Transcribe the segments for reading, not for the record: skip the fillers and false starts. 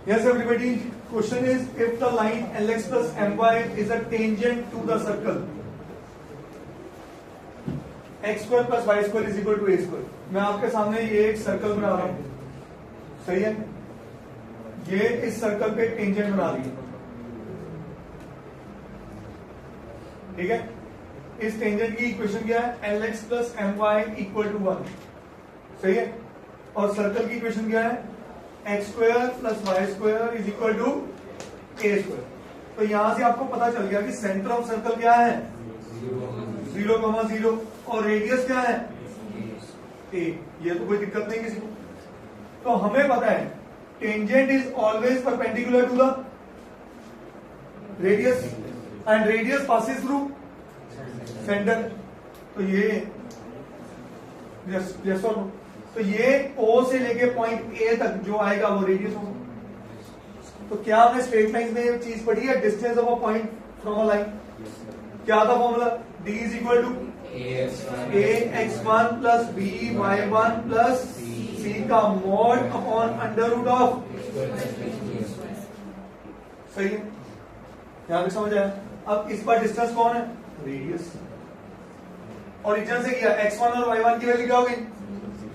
Yes, everybody. Question is, if the line Lx plus My is a tangent to the circle x square plus y square is equal to a square. मैं आपके सामने ये एक circle बना रहा हूं, सही है? ये इस सर्कल पे टेंजेंट बना रही है, ठीक है? इस टेंजेंट की इक्वेशन क्या है? Lx plus My equal to 1, सही है? और सर्कल की इक्वेशन क्या है? X square plus y square is equal to a square. तो यहां से आपको पता चल गया कि सेंटर ऑफ सर्कल क्या है? 0,0 और रेडियस क्या है? ए। ये तो कोई दिक्कत नहीं किसी को। तो हमें पता है tangent is always perpendicular to the radius and radius passes through centre. तो ये यस और नो, तो ये O से लेके पॉइंट A तक जो आएगा वो रेडियस होगा। तो क्या हमने स्ट्रेट लाइन में चीज पढ़ी है? Distance of a point from a line. क्या था formula? D is equal to ax1 plus by1 plus c का mod upon under root of. सही है, यहां तक समझ आया? अब इस पर डिस्टेंस कौन है? रेडियस। ओरिजिन से किया x1 और y1 की वैल्यू क्या होगी?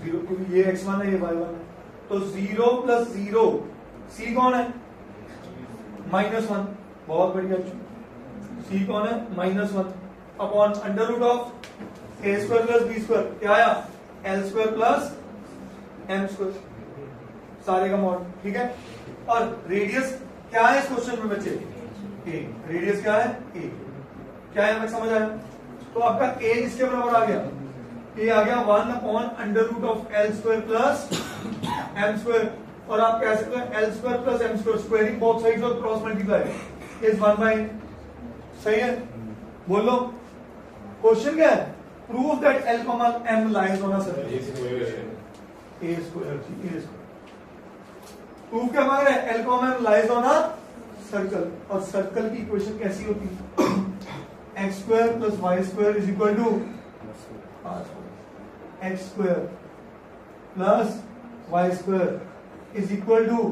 0, क्योंकि ये x1 है ये y1 है। तो 0 प्लस 0, c कौन है? -1। बहुत बढ़िया, c कौन है? -1 upon under root of a square plus b square. क्या आया? l square plus m square, सारे का मॉड, ठीक है? और रेडियस क्या है इस क्वेश्चन में बच्चे? a। रेडियस क्या है? a। क्या है, समझ आया? तो आपका a इसके बराबर आ गया, ये आ गया 1 upon under root of l square plus m square. और आप कह सकते हैं l square plus m square, squaring both sides और क्रॉस मल्टीप्लाई इज 1 बाय। सही है, बोलो क्वेश्चन क्या है? Prove that l comma m lies on a circle. A square prove क्या मांग रहा है? L comma m lies on a circle. और सर्कल की इक्वेशन कैसी होती है? X square plus y square is equal to x square plus y square is equal to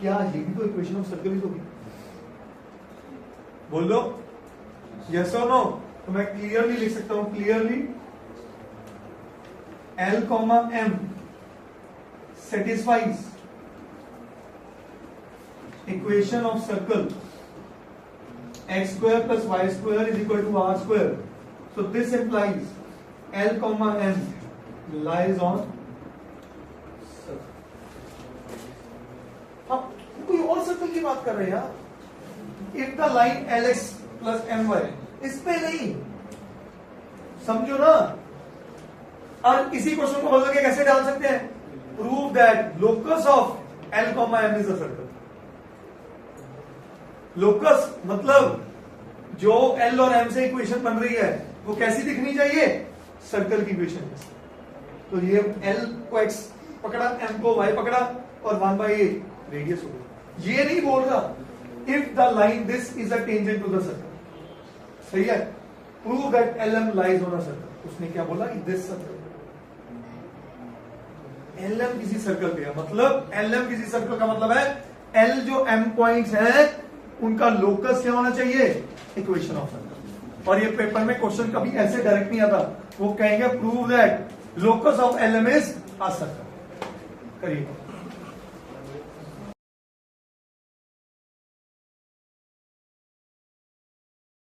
क्या? ये भी तो इक्वेशन ऑफ सर्कल ही होगी। बोल दो यस और नो। तो मैं क्लियरली लिख सकता हूं, clearly l comma m satisfies equation of circle x square plus y square is equal to r square. So this implies L comma M lies on circle। हम कोई और सर्कल की बात कर रहे हैं यार। If the line Lx plus My, इस पे नहीं, समझो ना। और इसी क्वेश्चन को बदल के कैसे डाल सकते हैं? Prove that locus of L comma M is a circle। locus मतलब जो L और M से इक्वेशन बन रही है वो कैसी दिखनी चाहिए? सर्कल की इक्वेशन। तो ये L को x पकड़ा, M को y पकड़ा और 1 by a रेडियस हो गया। ये नहीं बोल रहा if the line this is a tangent to the circle. सही है, prove that LM lies on a circle. उसने क्या बोला? This circle. LM किसी सर्कल पे है, मतलब LM किसी सर्कल का मतलब है L जो M पॉइंट्स हैं उनका लोकस क्या होना चाहिए? Equation of circle. और ये पेपर में क्वेश्चन कभी ऐसे डायरेक्ट नहीं आता, वो कहेंगे prove that locus of LM is a circle. करिए।